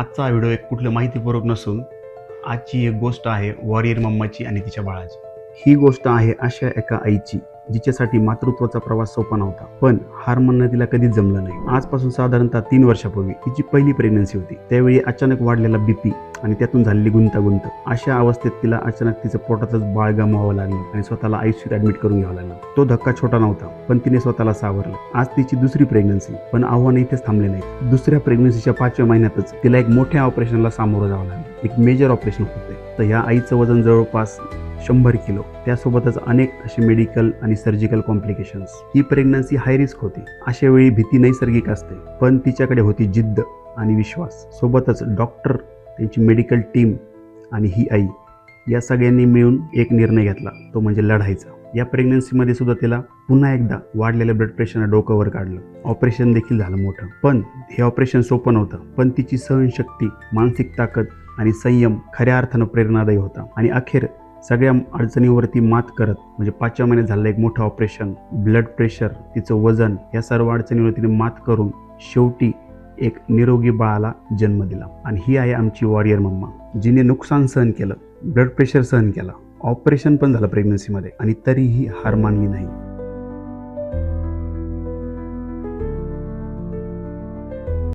आजचा व्हिडिओ एक कुठलं माहितीपूर्वक नसून आजची एक गोष्ट आहे वॉरियर मम्माची आणि तिच्या बाळाची. ही गोष्ट आहे अशा एका आईची जिच्यासाठी मातृत्वाचा प्रवास सोपा नव्हता, पण हार मानणं तिला कधीच जमलं नाही. आजपासून साधारणतः 3 वर्षापूर्वी तिची पहिली प्रेग्नन्सी होती. त्यावेळी अचानक वाढलेला बीपी आणि त्यातून झालेली गुंतागुंत, अशा अवस्थेत तिला अचानक तिचं पोटातच बाळ गमावावं लागलं आणि स्वतःला आयसीयूत ऍडमिट करून घ्यावं लागलं. तो धक्का छोटा नव्हता, पण तिने स्वतःला सावरलं. आज तिची दुसरी प्रेग्नन्सी, पण आव्हान इथेच थांबले नाहीत. दुसऱ्या प्रेग्नन्सीच्या 5व्या महिन्यातच तिला एक मोठ्या ऑपरेशनला सामोरं जावं लागलं. एक मेजर ऑपरेशन होते. तर ह्या आईचं वजन जवळपास 100 किलो, त्यासोबतच अनेक असे मेडिकल आणि सर्जिकल कॉम्प्लिकेशन्स. ही प्रेग्नन्सी हाय रिस्क होती. अशा वेळी भीती नैसर्गिक असते, पण तिच्याकडे होती जिद्द आणि विश्वास. सोबतच डॉक्टर, त्यांची मेडिकल टीम आणि ही आई, या सगळ्यांनी मिळून एक निर्णय घेतला, तो म्हणजे लढायचा. या प्रेग्नन्सीमध्ये सुद्धा तिला पुन्हा एकदा वाढलेल्या ब्लड प्रेशरनं डोकं वर काढलं. ऑपरेशन देखील झालं मोठं, पण हे ऑपरेशन सोपं नव्हतं. पण तिची सहनशक्ती, मानसिक ताकद आणि संयम खऱ्या अर्थानं प्रेरणादायी होता. आणि अखेर सगळ्या अडचणीवरती मात करत, म्हणजे 5व्या महिन्यात झालं एक मोठं ऑपरेशन, ब्लड प्रेशर, तिचं वजन, या सर्व अडचणीवर तिने मात करून शेवटी एक निरोगी बाळाला जन्म दिला. आणि ही आहे आमची वॉरियर मम्मा, जिने नुकसान सहन केलं, ब्लड प्रेशर सहन केला, ऑपरेशन पण झालं प्रेग्नन्सीमध्ये, आणि तरीही हार मानली नाही.